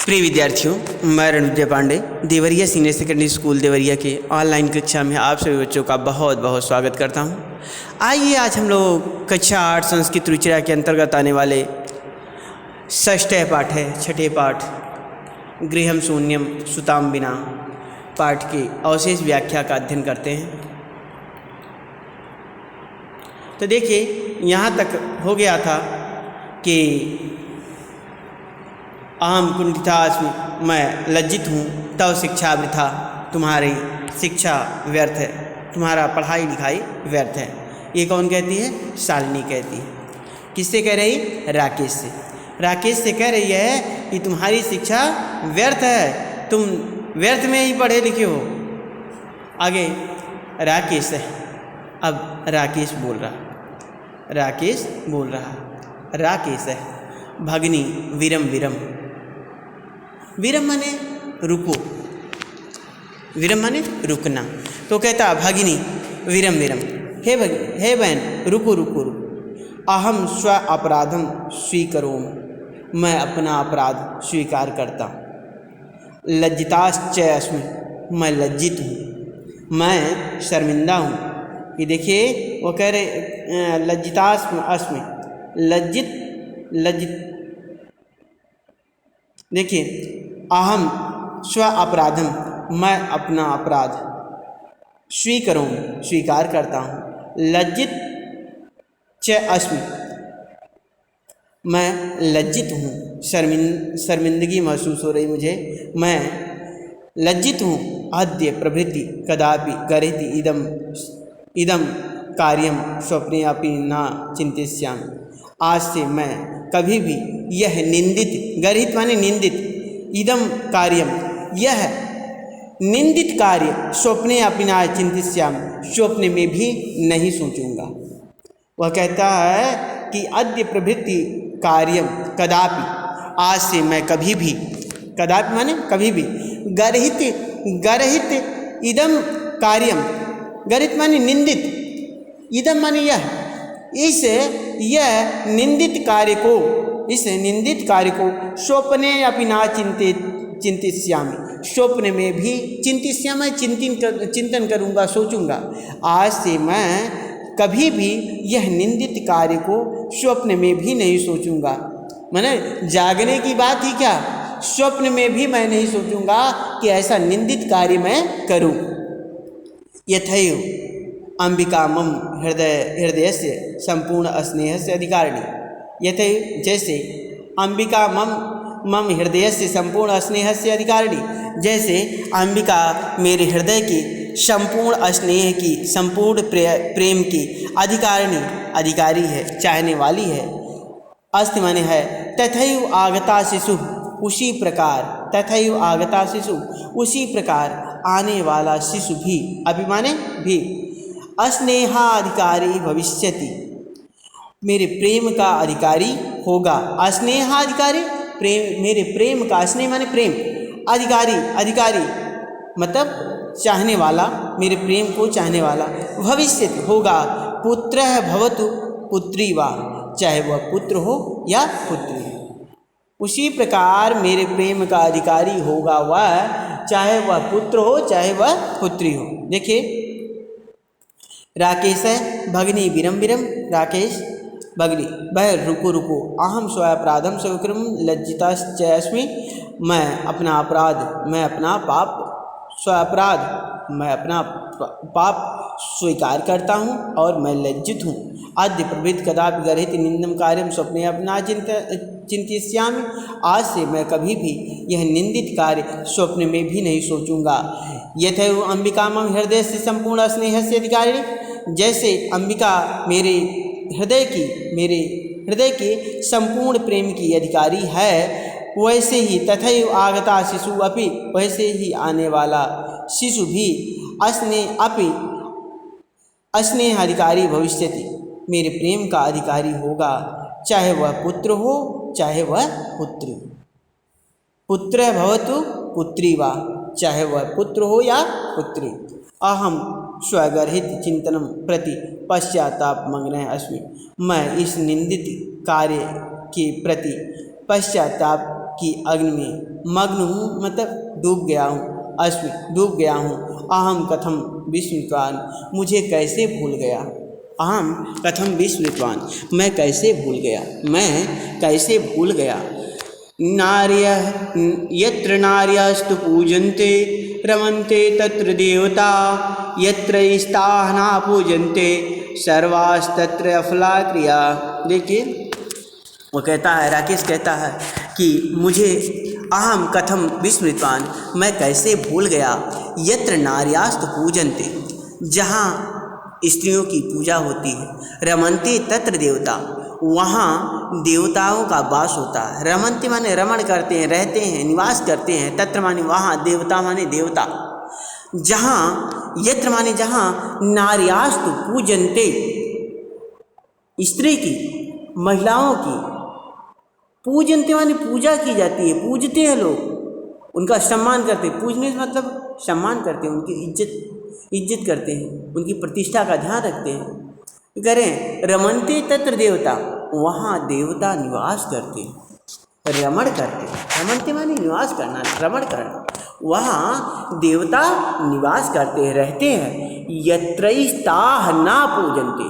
प्रिय विद्यार्थियों, मैं Ranvijay Pandey Deoria senior secondary school Deoria के ऑनलाइन कक्षा में आप सभी बच्चों का बहुत बहुत स्वागत करता हूं। आइए आज हम लोग कक्षा 8 संस्कृत रुचिरा के अंतर्गत आने वाले षष्ठे पाठ है, छठे पाठ गृहम शून्यम सुताम बिना पाठ की अवशेष व्याख्या का अध्ययन करते हैं। तो देखिए, यहाँ तक हो गया था कि अहम कुंठितास्मि, मैं लज्जित हूँ, तव शिक्षा वृथा, तुम्हारी शिक्षा व्यर्थ है, तुम्हारा पढ़ाई लिखाई व्यर्थ है। ये कौन कहती है? शालिनी कहती है। किससे कह रही? राकेश से। राकेश से कह रही है कि तुम्हारी शिक्षा व्यर्थ है, तुम व्यर्थ में ही पढ़े लिखे हो। आगे राकेश है। अब राकेश बोल रहा, राकेश है। भगनी विरम विरम, विरम माने रुको, विरम माने रुकना। तो कहता भगिनी विरम विरम, हे बहन रुको रुको रुको। अहम स्व अपराधम स्वीकरोम, मैं अपना अपराध स्वीकार करता हूँ। लज्जिताश्च अस्मि, मैं लज्जित हूँ, मैं शर्मिंदा हूँ। ये देखिए वो कह रहे लज्जितास्मि अस्मि, लज्जित। देखिए अहम स्व अपराधम, मैं अपना अपराध स्वीकरों स्वीकार करता हूँ। लज्जित च अस्मि, मैं लज्जित हूँ, शर्मिंदगी महसूस हो रही मुझे, मैं लज्जित हूँ। अद्य प्रभृति कदापि गरिति इदम कार्यम स्वप्ने अपि न चिंतिष्यामि, आज से मैं कभी भी यह निंदित, गरित माने निंदित, इदम कार्यम यह निंदित कार्य, स्वप्ने अपि न चिंतिष्यामि, स्वप्न में भी नहीं सोचूंगा। वह कहता है कि अद्य प्रभृति कार्यम कदापि, आज से मैं कभी भी, कदापि माने कभी भी, गर्हित इदम कार्यम, गरित माने निंदित, इदम माने यह, इस यह निंदित कार्य को, इस निंदित कार्य को स्वप्ने अपि ना चिंतिष्यामि, स्वप्न में भी चिंतिष्यामि, चिंतन करूँगा, सोचूंगा। आज से मैं कभी भी यह निंदित कार्य को स्वप्न में भी नहीं सोचूंगा। माने जागने की बात ही क्या, स्वप्न में भी मैं नहीं सोचूंगा कि ऐसा निंदित कार्य मैं करूं। यथैव अंबिका मम हृदय से संपूर्ण स्नेह से अधिकारिणी, यथैव जैसे अंबिका मम हृदय से संपूर्ण स्नेह से अधिकारिणी, जैसे अंबिका मेरे हृदय की संपूर्ण स्नेह की, संपूर्ण प्रेम की अधिकारी है, चाहने वाली है। अस्ति माने है। तथैव आगता शिशु, उसी प्रकार, तथैव आगता शिशु, उसी प्रकार आने वाला शिशु भी, अभिमाने भी, अस्नेहाधिकारी भविष्यति, मेरे प्रेम का अधिकारी होगा। अस्नेहाधिकारी प्रेम, मेरे प्रेम का, स्नेह माने प्रेम, अधिकारी मतलब चाहने वाला, मेरे प्रेम को चाहने वाला। भविष्यति होगा। पुत्र भवतु पुत्री वा, चाहे वह पुत्र हो या पुत्री हो, उसी प्रकार मेरे प्रेम का अधिकारी होगा वह, चाहे वह पुत्र हो चाहे वह पुत्री हो। देखिए राकेश है। भगनी विरम विरम, राकेश भगनी, वह रुको रुको। अहम स्वअपराधम स्वीकरोमि, लज्जिताश्च अस्मि, मैं अपना अपराध, मैं अपना पाप, स्वअपराध, मैं अपना पाप स्वीकार करता हूँ और मैं लज्जित हूँ। अद्य प्रभृति कदापि गर्हित निंदम कार्यम स्वप्ने अपना चिंतिष्यामि, आज से मैं कभी भी यह निंदित कार्य स्वप्न में भी नहीं सोचूंगा। यथैव अंबिका मम हृदय से संपूर्ण स्नेह से अधिकारिणी, जैसे अंबिका मेरे हृदय की संपूर्ण प्रेम की अधिकारी है, वैसे ही तथैव आगता शिशु अपि, वैसे ही आने वाला शिशु भी अस्नेह अधिकारी भविष्यति, मेरे प्रेम का अधिकारी होगा, चाहे वह पुत्र हो चाहे वह पुत्री। पुत्र भवतु पुत्री वा, चाहे वह पुत्र हो या पुत्री। अहम स्वगर्हित चिंतनम प्रति पश्चाताप मग्न अस्मि, मैं इस निंदित कार्य के प्रति पश्चाताप कि अग्नि में मग्न हूँ, मतलब डूब गया हूँ, अस्मि डूब गया हूँ। अहम कथम विस्मृतवान, मुझे कैसे भूल गया। अहम कथम विस्मृतवान, मैं कैसे भूल गया, मैं कैसे भूल गया। नार्यः यत्र नार्यस्तु पूजन्ते रमन्ते तत्र देवता, यत्र स्ताः न पूजन्ते सर्वास्तत्र अफला क्रिया। देखिए वो कहता है, राकेश कहता है कि मुझे अहम कथम विस्मृतवान, मैं कैसे भूल गया। यत्र नार्यास्तु पूजन्ते, जहाँ स्त्रियों की पूजा होती है, रमन्ते तत्र देवता, वहाँ देवताओं का वास होता है। रमन्ते माने रमण करते हैं, रहते हैं, निवास करते हैं। तत्र माने वहाँ, देवता माने देवता। जहाँ, यत्र माने जहाँ, नार्यास्तु पूजन्ते, स्त्री की, महिलाओं की, पूजन्ते माने पूजा की जाती है, पूजते हैं लोग, उनका सम्मान करते हैं। पूजने से मतलब सम्मान करते हैं, उनकी इज्जत करते हैं, उनकी प्रतिष्ठा का ध्यान रखते हैं। करें रमन्ते तत्र देवता, वहाँ देवता निवास करते हैं, रमण करते हैं। रमन्ते माने निवास करना, रमण करना, वहाँ देवता निवास करते हैं, रहते हैं। यत्रैस्ताः न पूजन्ते,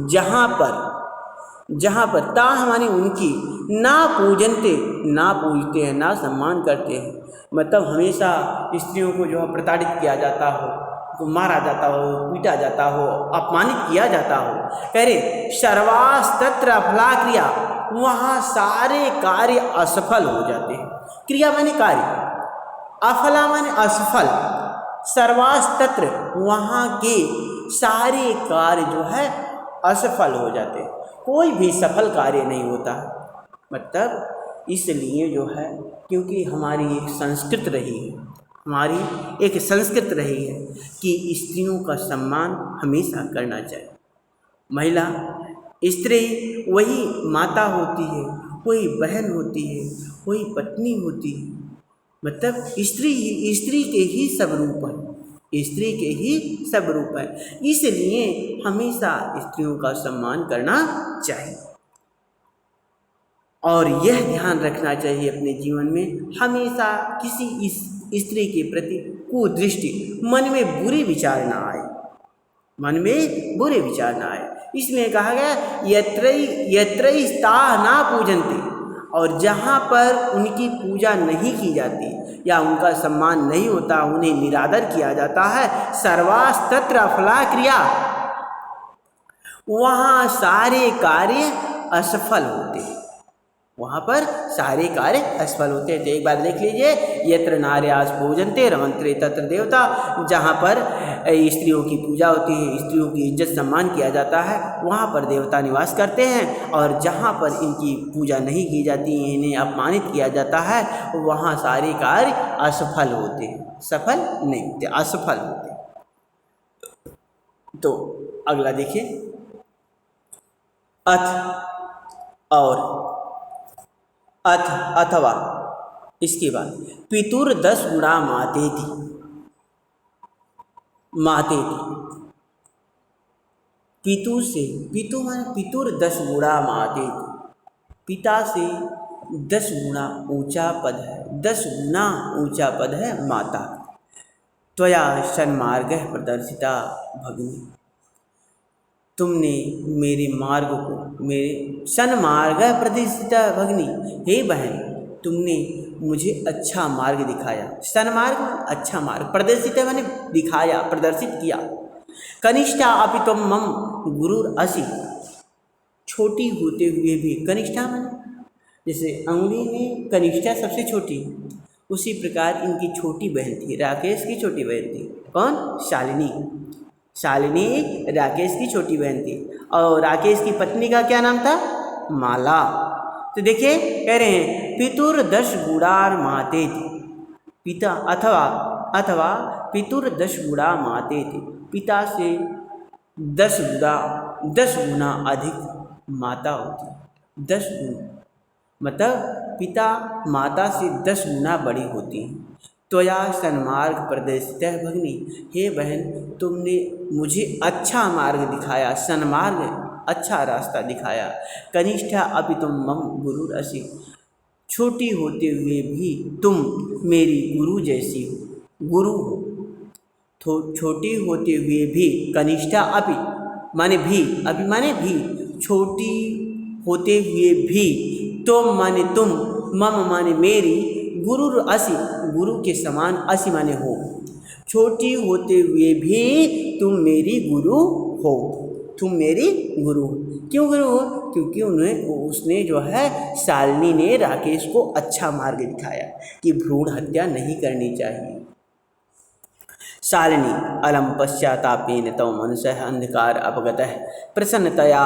जहाँ पर ताह माने उनकी, ना पूजन्ते, ना पूजते हैं, ना सम्मान करते हैं। मतलब हमेशा स्त्रियों को जो है प्रताड़ित किया जाता हो, को मारा जाता हो, पीटा जाता हो, अपमानित किया जाता हो। कह रहे सर्वास्तत्र अफला क्रिया, वहाँ सारे कार्य असफल हो जाते हैं। क्रिया माने कार्य, अफला माने असफल, सर्वास्तत्र वहाँ के सारे कार्य जो है असफल हो जाते हैं, कोई भी सफल कार्य नहीं होता। मतलब इसलिए जो है, क्योंकि हमारी एक संस्कृत रही है, हमारी एक संस्कृत रही है कि स्त्रियों का सम्मान हमेशा करना चाहिए। महिला, स्त्री वही माता होती है, वही बहन होती है, वही पत्नी होती है। मतलब स्त्री के ही सब रूप है, स्त्री के ही सब रूप है। इसलिए हमेशा स्त्रियों का सम्मान करना चाहिए और यह ध्यान रखना चाहिए अपने जीवन में, हमेशा किसी इस स्त्री के प्रति कुदृष्टि, मन में बुरे विचार ना आए, मन में बुरे विचार ना आए। इसमें कहा गया यत्रैस्ताः न पूजन्ते, और जहाँ पर उनकी पूजा नहीं की जाती या उनका सम्मान नहीं होता, उन्हें निरादर किया जाता है, सर्वास्तत्र अफला क्रिया, वहाँ सारे कार्य असफल होते हैं, वहाँ पर सारे कार्य असफल होते हैं। तो एक बार देख लीजिए, यत्र नार्यास् पूजन्ते रमन्ते तत्र देवता, जहाँ पर स्त्रियों की पूजा होती है, स्त्रियों की इज्जत सम्मान किया जाता है, वहाँ पर देवता निवास करते हैं। और जहाँ पर इनकी पूजा नहीं की जाती, इन्हें अपमानित किया जाता है, वहाँ सारे कार्य असफल होते हैं, सफल नहीं होते, असफल होते। तो अगला देखिए, अथवा इसके बाद पितुर 10 गुणा मातेति, पितु से, पितु माने पितुर 10 गुणा मातेति, पिता से 10 गुणा ऊंचा पद है, 10 गुना ऊंचा पद है माता। त्वया सन्मार्गः प्रदर्शिता भगिनी, तुमने मेरे मार्ग को, मेरे सन्मार्ग प्रदर्शिता भगिनी, हे बहन, तुमने मुझे अच्छा मार्ग दिखाया। सन्मार्ग अच्छा मार्ग, प्रदर्शित माने दिखाया, प्रदर्शित किया। कनिष्ठा अपि त्वं मम गुरुर असि, छोटी होते हुए भी, कनिष्ठा माने जैसे अंगुली में कनिष्ठा सबसे छोटी, उसी प्रकार इनकी छोटी बहन थी, राकेश की छोटी बहन थी। कौन? शालिनी। शालिनी राकेश की छोटी बहन थी, और राकेश की पत्नी का क्या नाम था? माला। तो देखिए कह रहे हैं पितुर 10 गुणार माते थी, पिता अथवा पितुर 10 गुणा माते थे, पिता से 10 गुना अधिक माता होती। 10 गुना मतलब पिता माता से 10 गुना बड़ी होती है। त्वया सन्मार्ग प्रदर्शित भगिनी, हे बहन, तुमने मुझे अच्छा मार्ग दिखाया, सन्मार्ग अच्छा रास्ता दिखाया। कनिष्ठा अपि तुम मम गुरुर असि, छोटी होते हुए भी तुम मेरी गुरु जैसी हो, गुरु हो। तो छोटी होते हुए भी, कनिष्ठा अपि माने भी, अपि माने भी, छोटी होते हुए भी, तुम माने तुम, मम माने मेरी, गुरु असि, गुरु के समान, असि माने हो। छोटी होते हुए भी तुम मेरी गुरु हो, तुम मेरी गुरु हो। क्यों गुरु हो? क्योंकि उसने जो है, शालिनी ने राकेश को अच्छा मार्ग दिखाया कि भ्रूण हत्या नहीं करनी चाहिए। शालिनी अलम पश्चातापेन तव मनसः अंधकार अपगतः प्रसन्नतया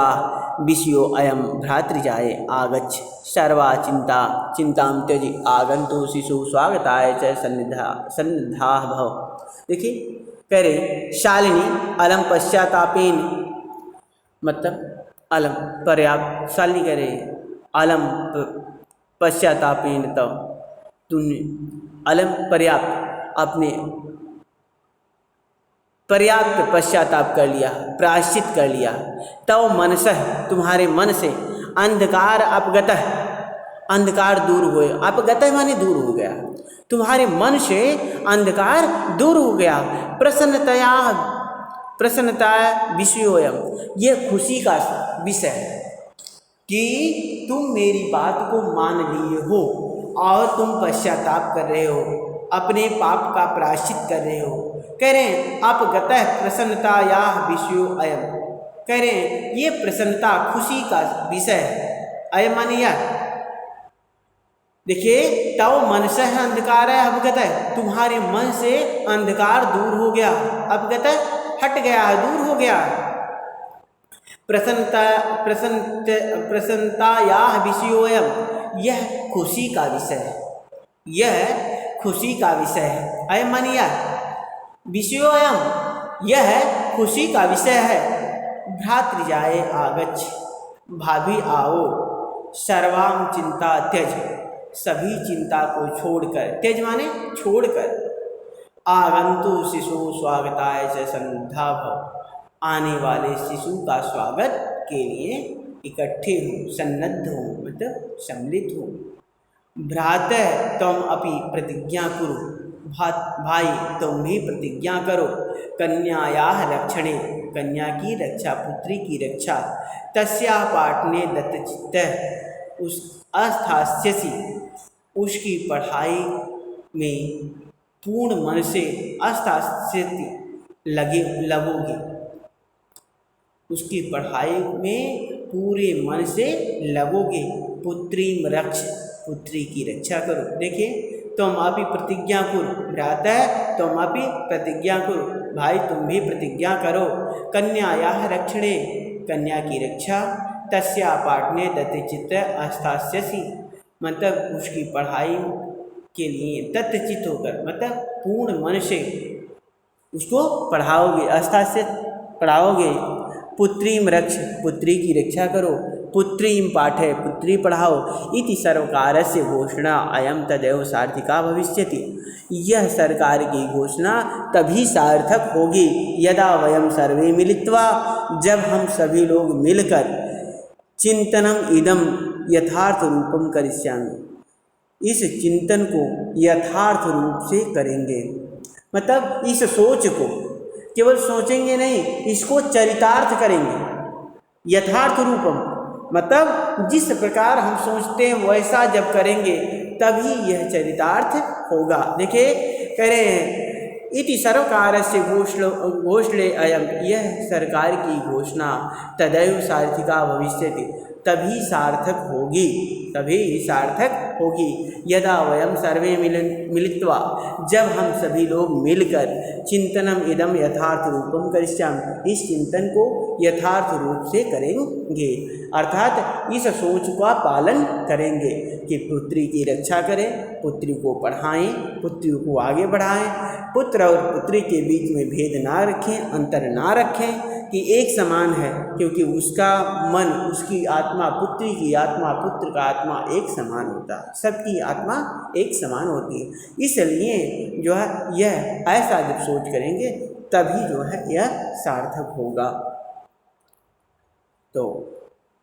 विषयो अयम भ्रातृजाये आगच्छ सर्वा चिंतां त्यज आगंतु शिशु स्वागताय च सन्निधा भव। देखिए कह रहे शालिनी अलम पश्चातापेन, मतलब अलम पर्याप्त, शालिनी कह रहे अलम पश्चातापेन तव, तुमने अलम पर्याप्त, अपने पर्याप्त पश्चाताप कर लिया, प्रायश्चित कर लिया। तव मनसः, तुम्हारे मन से, अंधकार अपगतः, अंधकार दूर हुए, अपगतः माने दूर हो गया, तुम्हारे मन से अंधकार दूर हो गया। प्रसन्नतया, प्रसन्नता विषयोयम, ये खुशी का विषय है कि तुम मेरी बात को मान लिए हो और तुम पश्चाताप कर रहे हो, अपने पाप का प्रायश्चित कर रहे हो। कह रहे हैं अपगतः प्रसन्नताया विषयो अयम, कह रहे हैं ये प्रसन्नता, खुशी का विषय है। अयम माने यह, देखिए तव मनसः अंधकार है, अपगतः, तुम्हारे मन से अंधकार दूर हो गया, अपगतः हट गया, दूर हो गया। प्रसन्नताया विषयोयम, यह खुशी का विषय है, यह खुशी का विषय है। अयम माने यह, विषयोयम, यह खुशी का विषय है। भ्रातृजाये आगच्छ, भाभी आओ, सर्वां चिंता त्यज, सभी चिंता को छोड़कर, त्यज माने छोड़कर, आगंतु शिशु स्वागताय च सन्निधा भव, आने वाले शिशु का स्वागत के लिए इकट्ठे हो, सन्नद्ध हो, मतलब सम्मिलित हो। भ्रातः त्वम अपि प्रतिज्ञा कुरु, भाई तुम भी प्रतिज्ञा करो, कन्यायाः रक्षणे, कन्या की रक्षा, पुत्री की रक्षा, तस्याः पाठने दत्तचित्तः, उस अस्थास्यसि, उसकी पढ़ाई में पूर्ण मन से, अस्थास्यति लगोगे, उसकी पढ़ाई में पूरे मन से लगोगे। पुत्री रक्ष, पुत्री की रक्षा करो। देखिए तुम अभी प्रतिज्ञा करो, भ्रातः तुम अभी प्रतिज्ञा करो, भाई तुम भी प्रतिज्ञा करो, कन्यायाः रक्षणे, कन्या की रक्षा, तस्या पाठने दत्तचित्त अस्थास्यसि, मतलब उसकी पढ़ाई के लिए दत्तचित्त होकर, मतलब पूर्ण मन से उसको पढ़ाओगे, अस्थास्य पढ़ाओगे। पुत्रीम रक्ष, पुत्री की रक्षा करो, पुत्रीम पाठे, पुत्री पढ़ाओ। इति सर्वकारस्य घोषणा अयम तदेव सार्थिका भविष्यति, यह सरकार की घोषणा तभी सार्थक होगी यदा वयम सर्वे मिलित्वा, जब हम सभी लोग मिलकर चिंतनम इदम यथार्थ रूपम करिष्यामि, इस चिंतन को यथार्थ रूप से करेंगे। मतलब इस सोच को केवल सोचेंगे नहीं, इसको चरितार्थ करेंगे। यथार्थ रूपम मतलब जिस प्रकार हम सोचते हैं वैसा जब करेंगे तभी यह चरितार्थ होगा। देखिए कह रहे हैं इति सर्वकारस्य घोषणे अयम, यह सरकार की घोषणा तदैव सार्थिका भविष्यति, तभी सार्थक होगी, तभी सार्थक होगी यदा वयम सर्वे मिलित्वा, जब हम सभी लोग मिलकर चिंतनम इदम यथार्थ रूपम करिष्यामि, इस चिंतन को यथार्थ रूप से करेंगे, अर्थात इस सोच का पालन करेंगे कि पुत्री की रक्षा करें, पुत्री को पढ़ाएं, पुत्री को आगे बढ़ाएं, पुत्र और पुत्री के बीच में भेद ना रखें, अंतर ना रखें कि एक समान है, क्योंकि उसका मन, उसकी आत्मा, पुत्री की आत्मा, पुत्र का आत्मा एक समान होता है, सबकी आत्मा एक समान होती है। इसलिए जो है यह ऐसा जब सोच करेंगे तभी जो है यह सार्थक होगा। तो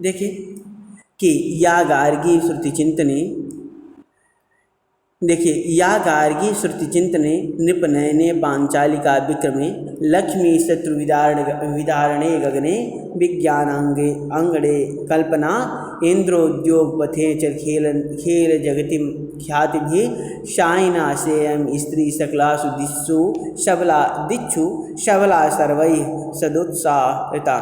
देखिए कि या गार्गी श्रुति चिंतने देखिए, या गार्गी श्रुति चिंतने नृपनयने पांचालिका विक्रमे लक्ष्मी शत्रु विदारणे गगने विज्ञानांगे अंगड़े कल्पना इंद्रोद्योग पथे च खेल जगति ख्याति भी शाइना सेयम स्त्री सकलासु दिशु शबला सर्वैः सदुत्साहिता।